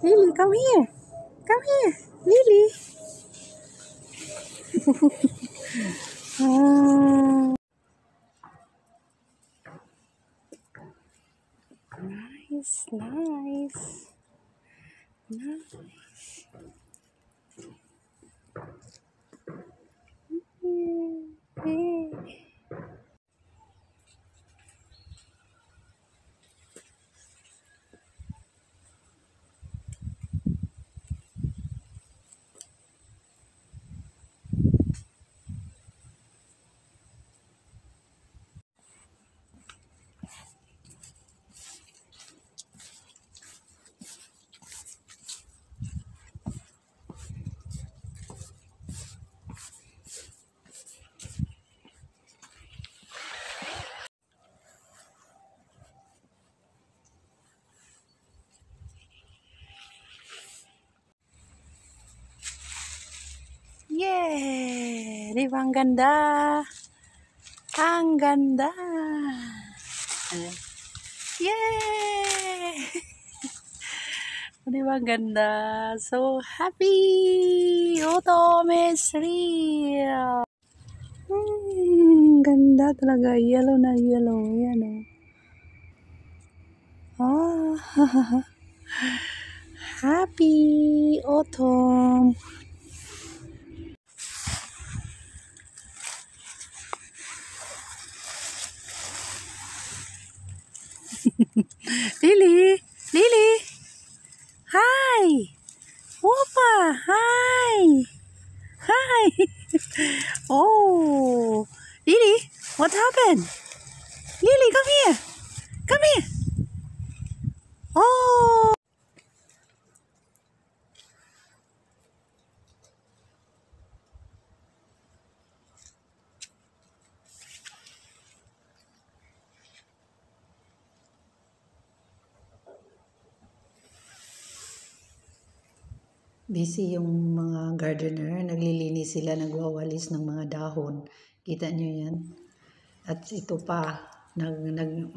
Lily, come here. Come here. Lily. Nice, nice. Nice. Yeah! Di ba ang ganda? Ang ganda! Yeah! Di ba ang ganda? So happy! Autumn is real! Ganda talaga. Yellow na yellow. Yan o. Happy autumn! Lily! Lily! Hi! Whoopa! Hi! Hi! Oh! Lily! What happened? Lily, come here! Come here! Oh! Busy yung mga gardener, naglilinis sila, nagwawalis ng mga dahon. Kita nyo yan? At ito pa,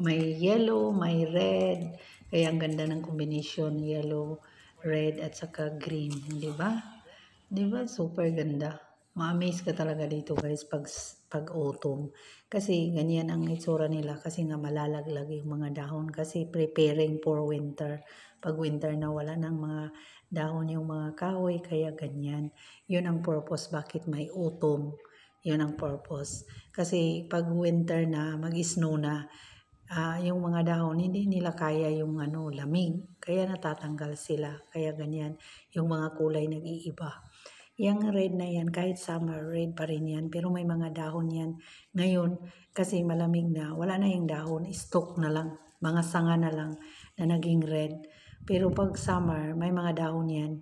may yellow, may red, kaya ang ganda ng combination, yellow, red, at saka green. Di ba? Di ba? Super ganda. Ma-amaze ka talaga dito guys pag autumn. Kasi ganyan ang itsura nila kasi nga malalaglag yung mga dahon kasi preparing for winter. Pag winter na wala ng mga dahon yung mga kahoy kaya ganyan. Yun ang purpose bakit may autumn. Yun ang purpose. Kasi pag winter na, mag-snow na, yung mga dahon hindi nila kaya yung lamig. Kaya natatanggal sila. Kaya ganyan. Yung mga kulay nag-iiba. Yung red na yan, kahit summer, red pa rin yan. Pero may mga dahon yan. Ngayon, kasi malamig na, wala na yung dahon. Stalk na lang. Mga sanga na lang na naging red. Pero pag summer, may mga dahon yan.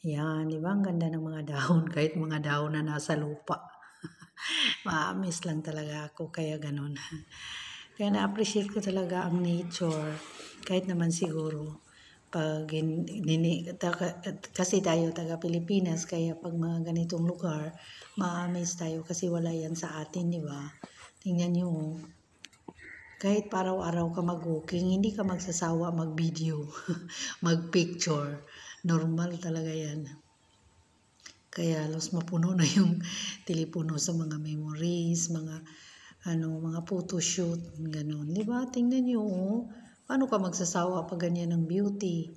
Yan, di ba? Ang ganda ng mga dahon. Kahit mga dahon na nasa lupa. Ma-miss lang talaga ako. Kaya ganun. Kaya na-appreciate ko talaga ang nature. Kahit naman siguro, kasi tayo taga Pilipinas kaya pag mga ganitong lugar ma-amaze tayo kasi wala yan sa atin, di ba? Tingnan nyo, kahit araw-araw ka mag-walking hindi ka magsasawa mag-video mag-picture, normal talaga yan. Kaya halos mapuno na yung telepono sa mga memories, mga photoshoot, ganun, di ba? Tingnan nyo, paano ka magsasawa pag ganyan ng beauty?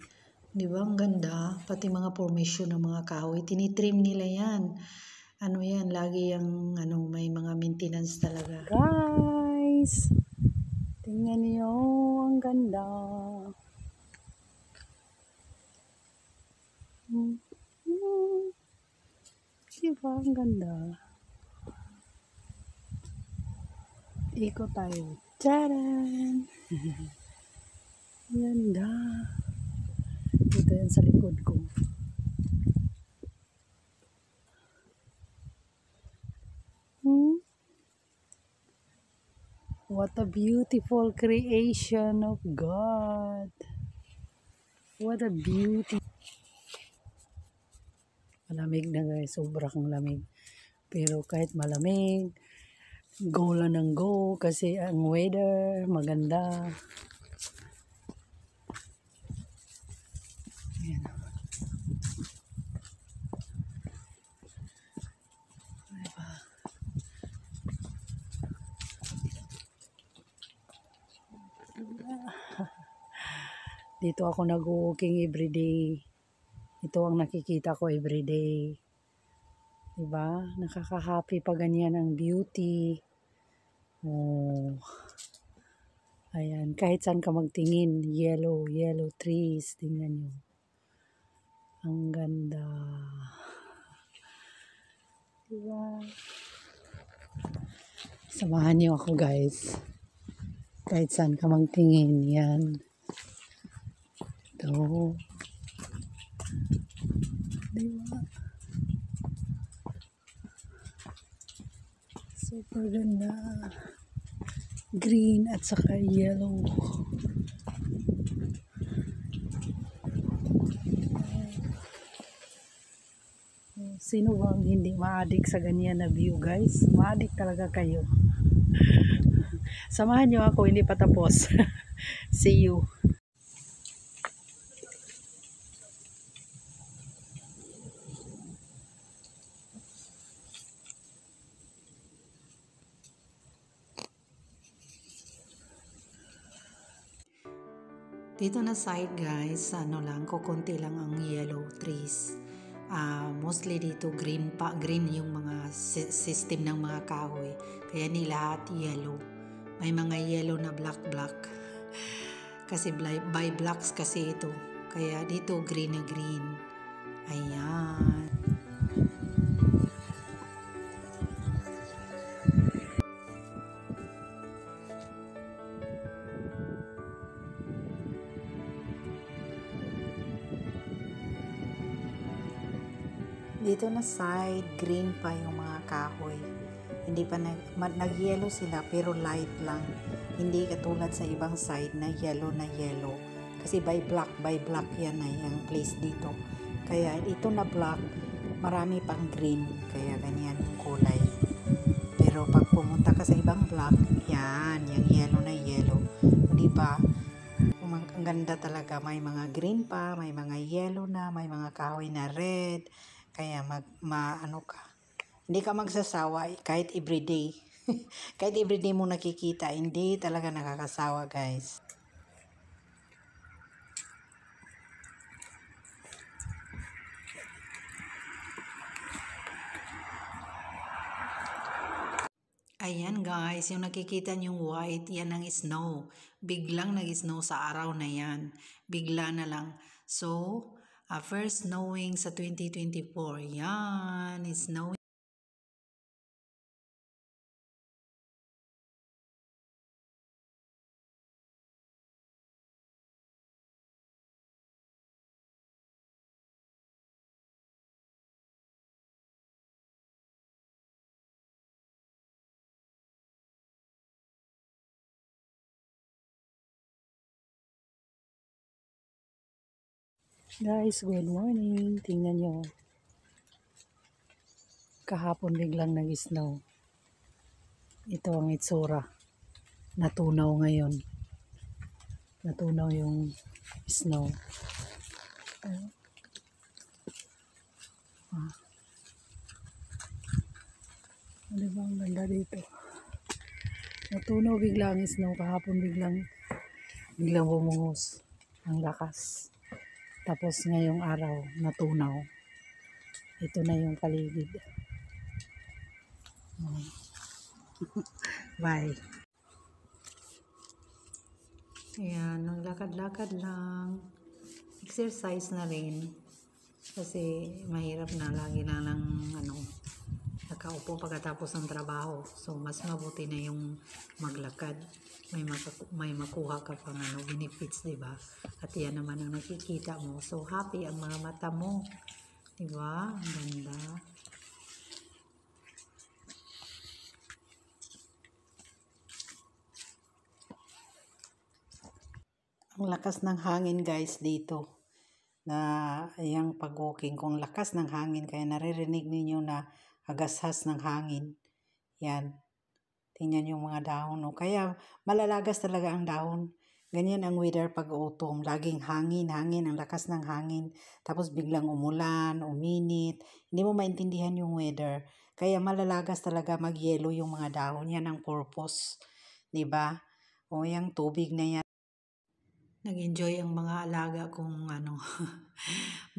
Di ba? Ang ganda. Pati mga formation ng mga kahoy. Tinitrim nila yan. Yan? Lagi yung may mga maintenance talaga. Guys! Tingnan niyo. Ang ganda. Di ba? Ang ganda. Ikot tayo. Tcharan! Ganda. Dito yan sa likod ko. What a beautiful creation of God. What a beauty. Malamig na guys. Sobrang lamig. Pero kahit malamig, go lang ng go kasi ang weather maganda. Ayan. Dito ako nag-walking everyday. Ito ang nakikita ko everyday. Diba? Nakaka-happy pa ganyan ang beauty. Oh. Ayan, kahit saan ka magtingin, yellow trees, tingnan nyo. Ang ganda. Diba? Samahan nyo ako guys. Kahit saan ka magtingin, yan. Ito. Diba? Super ganda. Green at saka yellow. Sino bang hindi ma-addict sa ganyan na view guys? Ma-addict talaga kayo. Samahan nyo ako, hindi pa tapos. See you. Dito na side guys, ano lang, kukunti lang ang yellow trees. Mostly dito green yung mga system ng mga kahoy. Kaya ni lahat yellow. May mga yellow na black. Kasi by blocks kasi ito. Kaya dito green na green. Ayan. Dito na side, green pa yung mga kahoy. Hindi pa nag-yellow sila pero light lang. Hindi katulad sa ibang side na yellow. Kasi by block yan ay ang place dito. Kaya ito na block, marami pang green. Kaya ganyan yung kulay. Pero pag pumunta ka sa ibang block, yan, yung yellow. Di ba? Ang ganda talaga. May mga green pa, may mga yellow na, may mga kahoy na red. Kaya ano ka, hindi ka magsasawa kahit everyday. Kahit everyday mo nakikita, hindi talaga nakakasawa guys. Ayan guys, yung nakikita nyong white, yan ang snow. Biglang nag-snow sa araw na yan. Bigla na lang. So, first snowing sa 2024. Yan, snowing. Guys, good morning. Tingnan nyo. Kahapon biglang nag-snow. Ito ang itsura. Natunaw ngayon. Natunaw yung snow. Ano ba ang ganda dito? Natunaw bigla ang snow. Kahapon biglang bumungos. Ang lakas. Tapos ngayong araw, natunaw. Ito na yung paligid. Bye. Ayan, naglakad-lakad lang. Exercise na rin. Kasi mahirap na, lagi na lang nakaupo pagkatapos ng trabaho. So, mas mabuti na yung maglakad. May makuha ka pang benefits, diba? At yan naman ang nakikita mo. So, happy ang mga mata mo. Diba? Ang ganda. Ang lakas ng hangin guys dito. Na yung pag-walking, kung lakas ng hangin, kaya naririnig ninyo na agashas ng hangin. Yan. Tingnan yung mga dahon. No? Kaya malalagas talaga ang dahon. Ganyan ang weather pag autumn. Laging hangin, ang lakas ng hangin. Tapos biglang umulan, uminit. Hindi mo maintindihan yung weather. Kaya malalagas talaga mag-yellow yung mga dahon. Yan ang purpose. Diba? O yung tubig na yan. Nag-enjoy ang mga alaga kong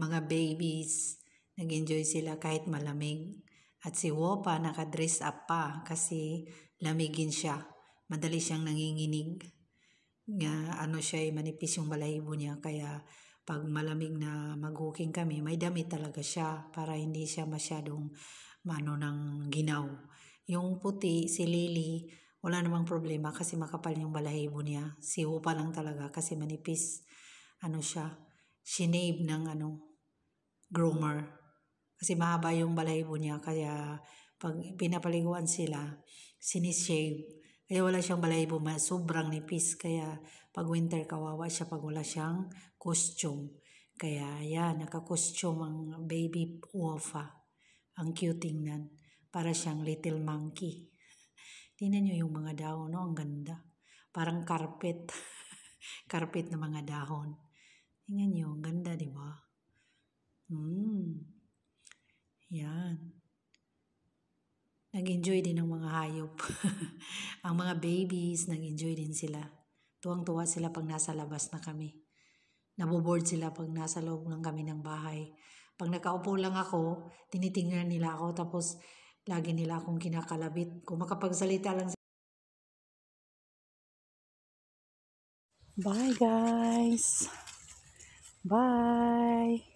mga babies. Nag-enjoy sila kahit malamig. At si Wopa naka-dress up pa kasi lamigin siya. Madali siyang nanginginig. Nga siya manipis yung balahibo niya kaya pag malamig na mag-cooking kami, may damit talaga siya para hindi siya masyadong ng ginaw. Yung puti, si Lily, wala namang problema kasi makapal yung balahibo niya. Si Wopa lang talaga kasi manipis. Siya, shinave ng groomer. Kasi mahaba yung balahibo niya kaya pag pinapaliguan sila, sinishave. Kaya wala siyang balahibo, sobrang nipis. Kaya pag winter kawawa siya pag wala siyang costume. Kaya yan, naka-costume ang baby Wofa. Ang cute tingnan. Para siyang little monkey. Tingnan nyo yung mga dahon, no? Ang ganda. Parang carpet. Carpet na mga dahon. Tingnan nyo, ang ganda, di ba? Yan. Nag-enjoy din ng mga hayop. Ang mga babies, nag-enjoy din sila. Tuwang-tuwa sila pag nasa labas na kami. Naboboard sila pag nasa loob lang kami ng bahay. Pag nakaupo lang ako, tinitingnan nila ako tapos lagi nila akong kinakalabit. Kung makapagsalita lang. Bye guys! Bye!